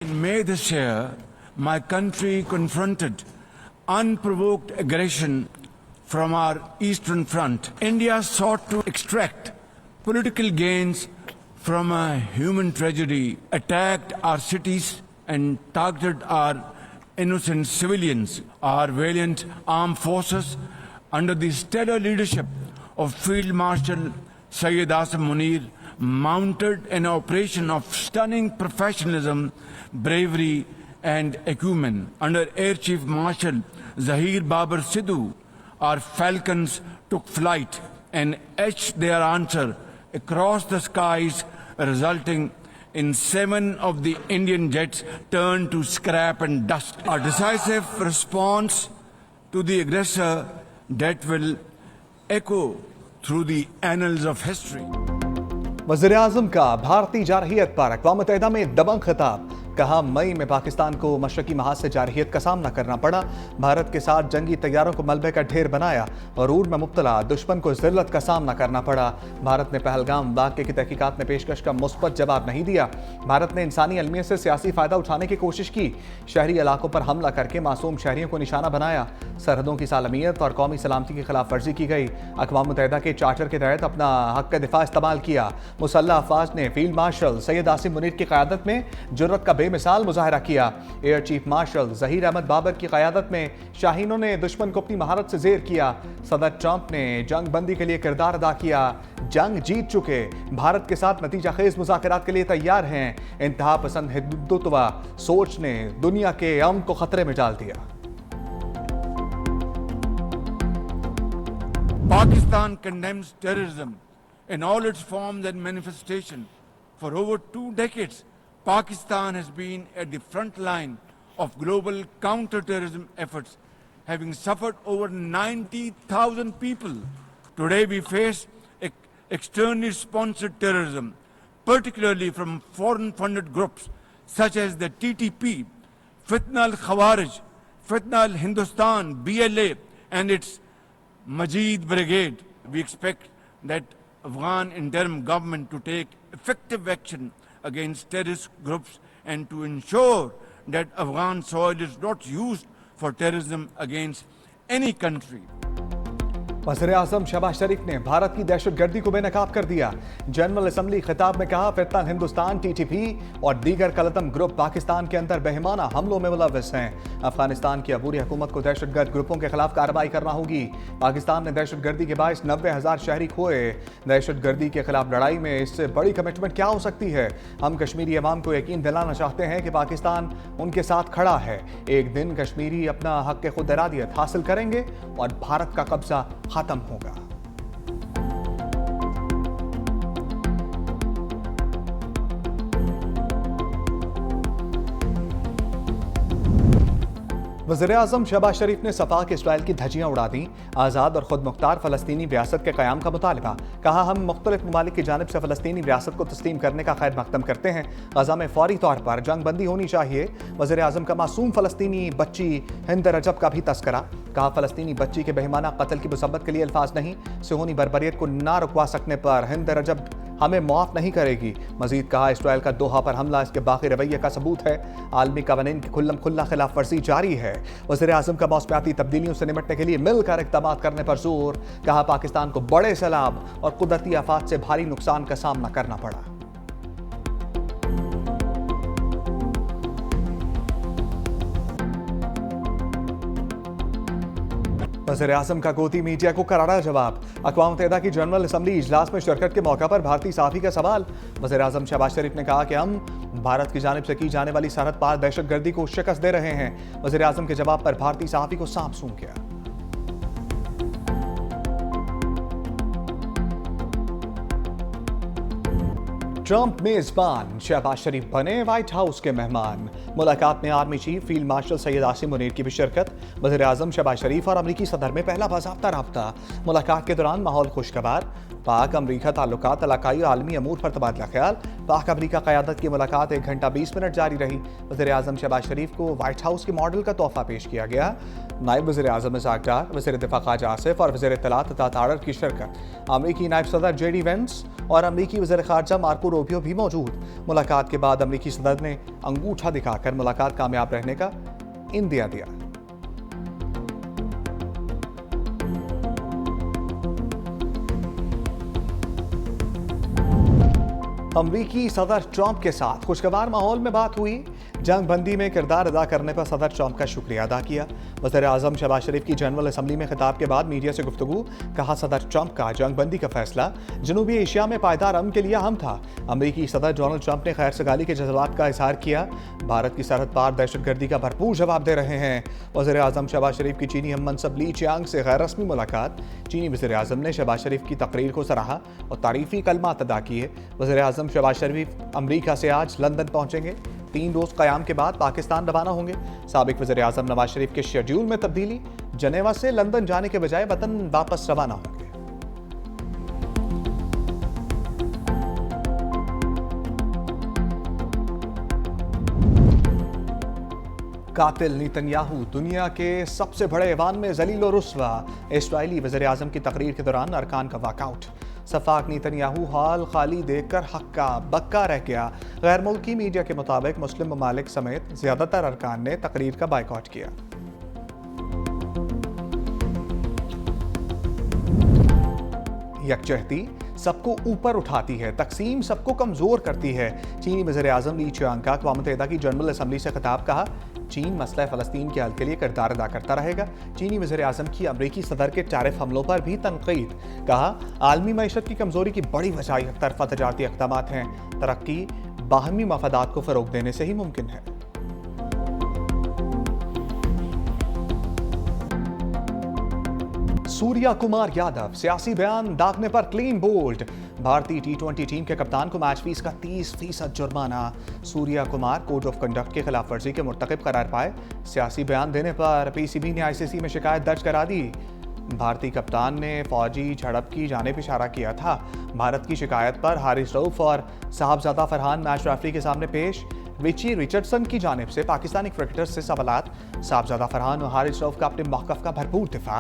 In May this year, my country confronted unprovoked aggression from our eastern front. India sought to extract political gains from a human tragedy, attacked our cities and targeted our innocent civilians. Our valiant armed forces, under the stellar leadership of Field Marshal Syed Asim Munir, mounted an operation of stunning professionalism, bravery and acumen. Under Air Chief Marshal Zahir Babar Sidhu, our falcons took flight and etched their answer across the skies, resulting in 7 of the Indian jets turned to scrap and dust. Our decisive response to the aggressor that will echo through the annals of history. वज़ीर-ए-आज़म का भारतीय जारहियत पर अक़वाम मुत्तहिदा में दबंग खिताब। कहा, मई में पाकिस्तान को मशरकी महाज से जारहियत का सामना करना पड़ा। भारत के साथ जंगी तैयारों को मलबे का ढेर बनाया और ऊर में मुब्तला दुश्मन को ज़िल्लत का सामना करना पड़ा। भारत ने पहलगाम वाक़े की तहकीकात में पेशकश का मुस्बत जवाब नहीं दिया। भारत ने इंसानी अलमियत से सियासी फ़ायदा उठाने की कोशिश की। शहरी इलाकों पर हमला करके मासूम शहरियों को निशाना बनाया। सरहदों की सालमियत और कौमी सलामती की खिलाफ वर्जी की गई। अक़वाम मुत्तहिदा के चार्टर के तहत अपना हक़ दिफ़ा इस्तेमाल किया। मुसल्लह अफ़वाज ने फील्ड मार्शल सैयद आसिम मुनीर की क़यादत में जुर्रत का बेमिसाल मुजाहरा किया। Air chief marshal Zaheer Ahmed Babar की क़यादत में शाहीनों ने दुश्मन को अपनी महारत से ज़ेर किया। सदर ट्रंप ने जंग बंदी के लिए किरदार अदा किया। जंग जीत चुके, भारत के साथ नतीजा खेज मुज़ाकरात के लिए तैयार हैं। इंतहा पसंद हिंदुत्व सोच ने दुनिया के अमन को खतरे में डाल दिया। Pakistan condemns terrorism in all its forms and manifestation. For over 2 decades, Pakistan has been at the front line of global counter-terrorism efforts, having suffered over 90,000 people. Today we face externally sponsored terrorism, particularly from foreign-funded groups such as the TTP, Fitna al-Khawarij, Fitna al-Hindustan, BLA and its Majid Brigade. We expect that Afghan interim government to take effective action against terrorist groups and to ensure that Afghan soil is not used for terrorism against any country. वज़ीर-ए-आज़म शहबाज शरीफ ने भारत की दहशतगर्दी को बेनकाब कर दिया। General assembly खिताब में कहा, फितना हिंदुस्तान, TTP और दीगर कलतम ग्रुप पाकिस्तान के अंदर बेहमाना हमलों में मुलव्वस हैं। अफगानिस्तान की अबूरी हुकूमत को दहशतगर्द ग्रुपों के खिलाफ कार्रवाई करना होगी। पाकिस्तान ने दहशतगर्दी के बायस 90,000 शहरी खोए। दहशतगर्दी के खिलाफ लड़ाई में इससे बड़ी कमिटमेंट क्या हो सकती है? हम कश्मीरी अवाम को यकीन दिलाना चाहते हैं कि पाकिस्तान उनके साथ खड़ा है। एक दिन कश्मीरी अपना हक़ खुद इरादियत हासिल करेंगे और भारत का कब्जा खत्म होगा। वज़ीर-ए-आज़म शहबाज शरीफ ने सफा के इसराइल की धज्जियां उड़ा दी। आज़ाद और खुद मुख्तार फ़लस्तीनी रियासत के क़याम का मुतालबा। कहा, हम मुख्तलिफ ममालिक की जानिब से फ़लस्तीनी रियासत को तस्लीम करने का खैर मकदम करते हैं। गज़ा में फ़ौरी तौर पर जंग बंदी होनी चाहिए। वज़ीर-ए-आज़म का मासूम फ़लस्तीनी बच्ची हिंद रजब का भी तस्करा। कहा, फ़लस्तीनी बच्ची के बेईमाना कत्ल की मुसब्बत के लिए अल्फाज नहीं। सिहोनी बर्बरियत को ना रुकवा सकने पर हिंद रजब हमें माफ़ नहीं करेगी। मजीद कहा, इसराइल का दोहा पर हमला इसके बाकी रवैये का सबूत है। आलमी कवानीन की खुल्लम खुल्ला खिलाफ वर्जी जारी है। वज़ीर-ए-आज़म का मौसमियाती तब्दीलियों से निपटने के लिए मिलकर इक़दाम करने पर जोर। कहा, पाकिस्तान को बड़े सैलाब और कुदरती आफात से भारी नुकसान का सामना करना पड़ा। वज़ीर-ए-आज़म का गोदी मीडिया को करारा जवाब। अक़वाम मुत्तहिदा की जनरल असम्बली इजलास में शिरकत के मौका पर भारतीय सहाफ़ी का सवाल। वज़ीर-ए-आज़म शहबाज शरीफ ने कहा कि हम भारत की जानिब से की जाने वाली सरहद पार दहशतगर्दी को शिकस्त दे रहे हैं। वज़ीर-ए-आज़म के जवाब पर भारतीय सहाफ़ी को सांप सूंघ गया। ट्रंप मेजबान, शहबाज शरीफ बने व्हाइट हाउस के मेहमान। मुलाकात में army chief field marshal Syed Asim Munir की भी शिरकत। वज़ीर-ए-आज़म शहबाज शरीफ और अमरीकी सदर में पहला बाज़ाब्ता राब्ता। मुलाकात के दौरान माहौल खुशगवार। पाक अमरीका ताल्लुकात इलाकाई और आलमी अमूर पर तबादला ख्याल। पाक अमरीका क़यादत की मुलाकात 1 घंटा 20 मिनट जारी रही। वज़ीर-ए-आज़म शहबाज शरीफ को व्हाइट हाउस के मॉडल का तोहफा पेश किया गया। नायब वज़ीर-ए-आज़म इज़हाक़ डार, वज़ीर दिफ़ा ख़ाजा आसिफ और वज़ीर इत्तलात अता तारर की शिरकत। अमरीकी नायब सदर JD वेंस और अमरीकी वज़ीर ख़ारजा मार्को रूबियो भी मौजूद। मुलाकात के बाद अमेरिकी सदर ने अंगूठा दिखाकर मुलाकात कामयाब रहने का इंदिया दिया। अमरीकी सदर ट्रंप के साथ खुशगवार माहौल में बात हुई। जंगबंदी में किरदार अदा करने पर सदर ट्रंप का शुक्रिया अदा किया। वज़ीर आज़म शहबाज शरीफ की जनरल असम्बली में खिताब के बाद मीडिया से गुफ्तगू। कहा, सदर ट्रंप का जंगबंदी का फैसला जनूबी एशिया में पायदार अमन के लिए अहम था। अमरीकी सदर डोनाल्ड ट्रंप ने खैर सगाली के जज्बात का इजहार किया। भारत की सरहद पार दहशतगर्दी का भरपूर जवाब दे रहे हैं। वज़ीर आज़म शहबाज शरीफ की चीनी हम मनसब ली चियांग से गैर रस्मी मुलाकात। चीनी वज़ीर आज़म ने शहबाज शरीफ की तकरीर को सराहा और तारीफी कलमात अदा किए। वज़ीर आज़म शहबाज शरीफ अमरीका से आज लंदन पहुंचेंगे। 3 रोज कयाम के बाद पाकिस्तान रवाना होंगे। साबिक वज़ीर आज़म नवाज शरीफ के शेड्यूल में तब्दीली, जनेवा से लंदन जाने के बजाय वतन वापस रवाना होंगे। कातिल नेतन्याहू दुनिया के सबसे बड़े ऐवान में जलील और रुस्वा। इस्राएली वज़ीर आज़म की तकरीर के दौरान अरकान का वॉकआउट। सफाक नेतन्याहू हाल खाली देखकर हक्का बक्का रह गया। गैर मुल्की मीडिया के मुताबिक मुस्लिम ममालिक समेत ज्यादातर अरकान ने तकरीर का बायकॉट किया। यकजहती सबको ऊपर उठाती है, तकसीम सबको कमजोर करती है। चीनी वज़ीर आज़म ली चियांग का अक़वाम मुत्तहिदा की जनरल असम्बली से खिताब। कहा, चीन मसला फ़लस्तीन के हल के लिए किरदार अदा करता रहेगा। चीनी वज़ीर आज़म की अमरीकी सदर के टैरिफ हमलों पर भी तनकीद। कहा, आलमी मईशत की कमजोरी की बड़ी वजह एक तरफा तजारती इक़दामात हैं। तरक्की बाहमी मफादात को फ़रोग़ देने से ही मुमकिन है। सूर्या कुमार यादव सियासी बयान दागने पर क्लीन बोल्ड। भारतीय T20 टीम के कप्तान को मैच फीस का 30% जुर्माना। Surya Kumar code of conduct की खिलाफ वर्जी के मुर्तकिब करार पाए। सियासी बयान देने पर PCB ने ICC में शिकायत दर्ज करा दी। भारतीय कप्तान ने फौजी झड़प की जानिब इशारा किया था। भारत की शिकायत पर हारिस रऊफ और साहबजादा फरहान मैच रेफरी के सामने पेश। रिची रिचर्डसन की जानिब से पाकिस्तानी क्रिकेटर्स से सवालात। साहबजादा फरहान और हारिस रऊफ का अपने मौक़िफ़ का भरपूर दिफा।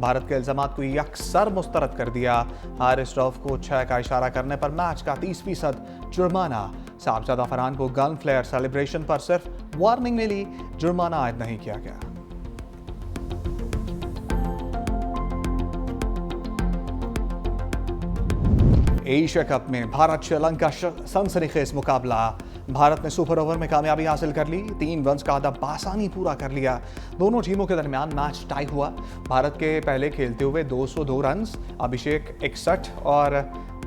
भारत के इल्ज़ामात को यकसर मुस्तरद कर दिया। हारिस रऊफ को 6 का इशारा करने पर मैच का 30% जुर्माना। साहबजादा फरहान को गन फ्लेयर सेलिब्रेशन पर सिर्फ वार्निंग मिली, जुर्माना आयद नहीं किया गया। एशिया कप में भारत श्रीलंका सनसनीखेज मुकाबला। भारत ने सुपर ओवर में कामयाबी हासिल कर ली। 3 रन्स का अहदा बासानी पूरा कर लिया। दोनों टीमों के दरमियान मैच टाई हुआ। भारत के पहले खेलते हुए 202 रन्स, अभिषेक 61 और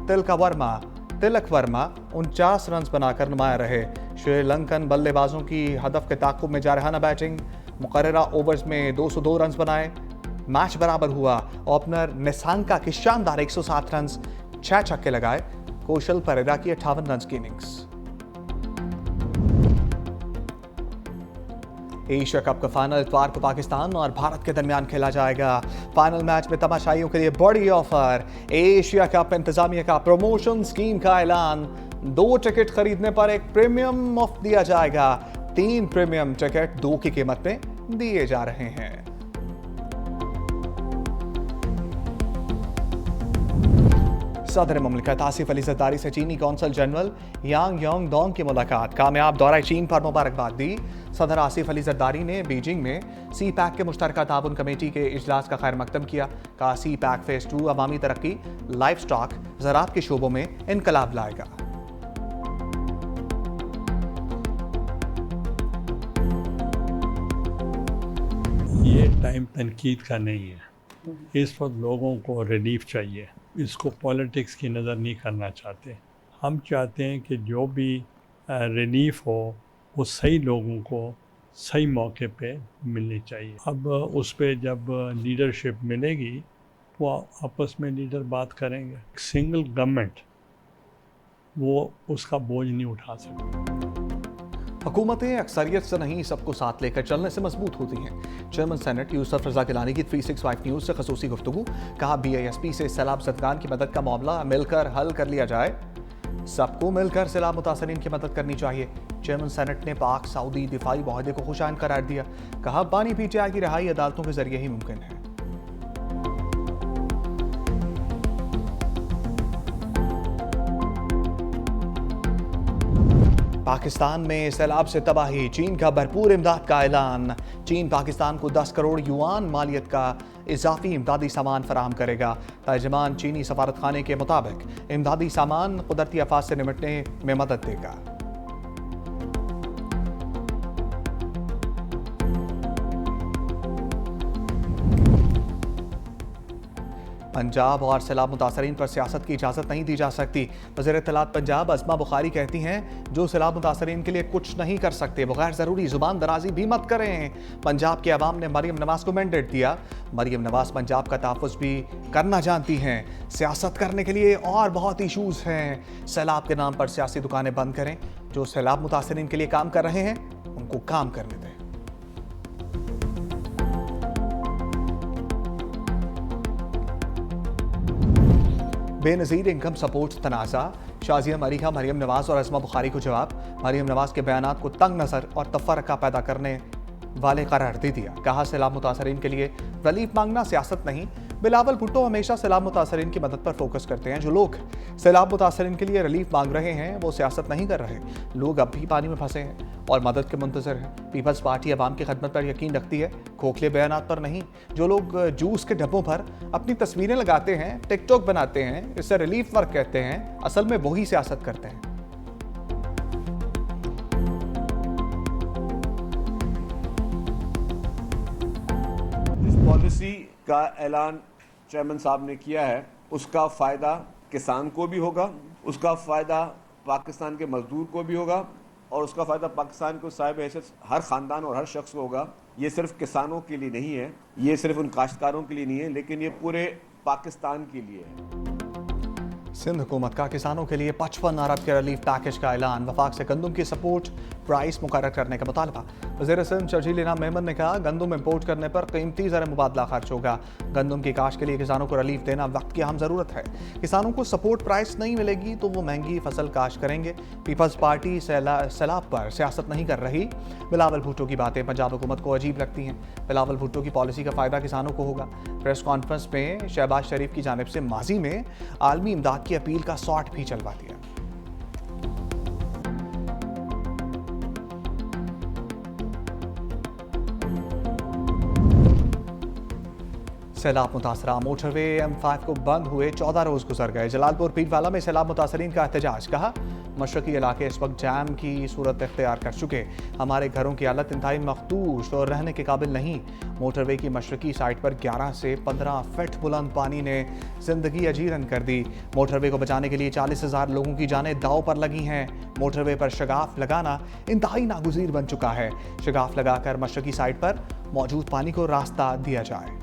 तिलक वर्मा 49 रन्स बनाकर नुमाया रहे। श्रीलंकन बल्लेबाजों की हदफ के ताक़ुब में जारहाना बैटिंग। मुकर्ररा ओवर्स में 202 रन्स बनाए, मैच बराबर हुआ। ओपनर निसांका की शानदार 107 रन्स, 6 छक्के लगाए। कौशल परेरा की 58 रन्स की इनिंग्स। एशिया कप का फाइनल इतवार को पाकिस्तान और भारत के दरमियान खेला जाएगा। फाइनल मैच में तमाशाइयों के लिए बड़ी ऑफर। एशिया कप इंतजामिया का प्रमोशन स्कीम का ऐलान। 2 टिकट खरीदने पर 1 प्रीमियम मुफ्त दिया जाएगा। 3 प्रीमियम टिकट 2 की कीमत में दिए जा रहे हैं। सदर मुमलिकत आसिफ अली जरदारी से चीनी कौंसल जनरल यांग योंग डोंग की मुलाकात। कामयाब दौरा चीन पर मुबारकबाद दी। सदर आसिफ अली जरदारी ने बीजिंग में CPEC के मुश्तरका ताउन कमेटी के इजलास का खैर मकदम किया। कहा, CPEC फेज 2 अवामी तरक्की, लाइफ स्टॉक, ज़राअत के शोबों में इनकलाब लाएगा। ये टाइम तनकीद का नहीं है। इस वक्त लोगों को रिलीफ चाहिए। इसको पॉलिटिक्स की नज़र नहीं करना चाहते। हम चाहते हैं कि जो भी रिलीफ हो वो सही लोगों को सही मौके पे मिलनी चाहिए। अब उस पे जब लीडरशिप मिलेगी तो आपस में लीडर बात करेंगे। सिंगल गवर्नमेंट वो उसका बोझ नहीं उठा सकती। हुकूमतें अक्सरियत से नहीं सबको साथ लेकर चलने से मजबूत होती हैं। चेयरमैन सेनेट यूसुफ रज़ा गिलानी की 365 न्यूज़ से खसूसी गुफ्तगू। कहा, BISP से सैलाब ज़दगान की मदद का मामला मिलकर हल कर लिया जाए। सबको मिलकर सैलाब मुतासरीन की मदद करनी चाहिए। चेयरमैन सेनेट ने पाक सऊदी दिफाई मुआहदे को खुशाइन करार दिया। कहा, बानी PTI की रिहाई अदालतों के जरिए ही मुमकिन है। पाकिस्तान में सैलाब से तबाही, चीन का भरपूर इमदाद का ऐलान। चीन पाकिस्तान को 10 करोड़ युआन मालियत का इजाफी इमदादी सामान फराहम करेगा। तर्जमान चीनी सफारतखाने के मुताबिक इमदादी सामान कुदरती आफात से निपटने में मदद देगा। पंजाब और सैलाब मुतासरीन पर सियासत की इजाज़त नहीं दी जा सकती। वज़ीर इत्तलात पंजाब अज़मा बुखारी कहती हैं, जो सैलाब मुतासरीन के लिए कुछ नहीं कर सकते वो गैर ज़रूरी ज़ुबान दराजी भी मत करें। पंजाब के अवाम ने मरीम नवाज़ को मैंडेट दिया। मरीम नवाज़ पंजाब का तहफ़्फ़ुज़ भी करना जानती हैं। सियासत करने के लिए और बहुत इशूज़ हैं। सैलाब के नाम पर सियासी दुकानें बंद करें। जो सैलाब मुतासरीन के लिए काम कर रहे हैं उनको काम करने दें। बेनज़ीर इनकम सपोर्ट तनाज़ा, शाज़िया मरीहा मरीम नवाज़ और अज़मा बुखारी को जवाब। मरीम नवाज़ के बयानात को तंग नज़र और तफ़र्रक़ा पैदा करने वाले करार दे दिया। कहा, सैलाब मुतासरीन के लिए रिलीफ मांगना सियासत नहीं। बिलावल भुट्टो हमेशा सैलाब मुतासरीन की मदद पर फोकस करते हैं। जो लोग सैलाब मुतासरीन के लिए रिलीफ मांग रहे हैं वो सियासत नहीं कर रहे। लोग अब भी पानी में फंसे हैं और मदद के मुंतज़र हैं। पीपल्स पार्टी अवाम की खदमत पर यकीन रखती है, खोखले बयानात पर नहीं। जो लोग जूस के डब्बों पर अपनी तस्वीरें लगाते हैं, टिकटॉक बनाते हैं, इससे रिलीफ वर्क कहते हैं, असल में वही सियासत करते हैं। जिस पॉलिसी का ऐलान चेयरमैन साहब ने किया है उसका फ़ायदा किसान को भी होगा, उसका फ़ायदा पाकिस्तान के मजदूर को भी होगा और उसका फ़ायदा पाकिस्तान को साहिब हैसियत हर ख़ानदान और हर शख्स को होगा। ये सिर्फ किसानों के लिए नहीं है, ये सिर्फ उन काश्तकारों के लिए नहीं है, लेकिन ये पूरे पाकिस्तान के लिए है। सिंध हुकूमत का किसानों के लिए 55 अरब के रिलीफ पैकेज का ऐलान। वफाक से गंदम की सपोर्ट प्राइस मुकर्रर करने का मुतालबा। वज़ीर सिंध शर्जील इनाम मेमन ने कहा, गंदम इम्पोर्ट करने पर कीमती ज़र मुबादला खर्च होगा। गंदम की काश्त के लिए किसानों को रिलीफ देना वक्त की अहम ज़रूरत है। किसानों को सपोर्ट प्राइस नहीं मिलेगी तो वो महंगी फसल काश्त करेंगे। पीपल्स पार्टी सैलाब पर सियासत नहीं कर रही। बिलावल भुट्टो की बातें पंजाब हुकूमत को अजीब लगती हैं। बिलावल भुट्टो की पॉलिसी का फ़ायदा किसानों को होगा। प्रेस कॉन्फ्रेंस में शहबाज शरीफ की जानिब से माजी में आलमी इमदाद की अपील का शॉट भी चलवा दिया। सैलाब मुतासरा मोटरवे M5 को बंद हुए 14 रोज गुजर गए। जलालपुर पीरवाला में सैलाब मुतासरीन का एहतजाज। कहा, मशरकी इलाके इस वक्त जैम की सूरत इख्तियार कर चुके। हमारे घरों की हालत इंतहाई मखदूश और रहने के काबिल नहीं। मोटरवे की मशरकी साइड पर 11 से 15 फीट बुलंद पानी ने जिंदगी अजीरन कर दी। मोटरवे को बचाने के लिए 40,000 लोगों की जानें दाव पर लगी हैं। मोटरवे पर शगाफ लगाना इंतहाई नागुज़ीर बन चुका है। शगाफ लगाकर मशरकी साइड पर मौजूद पानी को रास्ता दिया जाए।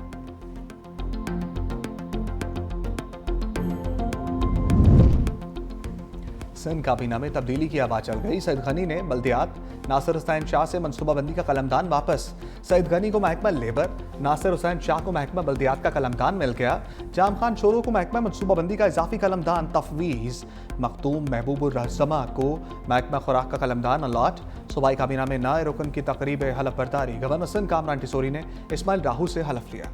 सिंध काबीना में तब्दीली की आवाज़ चल गई। सईद गनी ने बल्दियात, नासिर हुसैन शाह से मनसूबाबंदी का कलमदान वापस। सईद गनी को महकमा लेबर, नासिर हुसैन शाह को महकमा बल्दियात का कलमदान मिल गया। जाम खान शोरो को महकमा मनसूबाबंदी का इजाफी कलमदान तफवीज़। मखतूम महबूबुर रहज़मा को महकमा खुराक का कलमदान अलॉट। सूबाई काबीना में नए रुकन की तकरीब हलफ बर्दारी। गवर्नर सिंध कामरान टिसोरी ने इस्माइल राहू से हलफ लिया।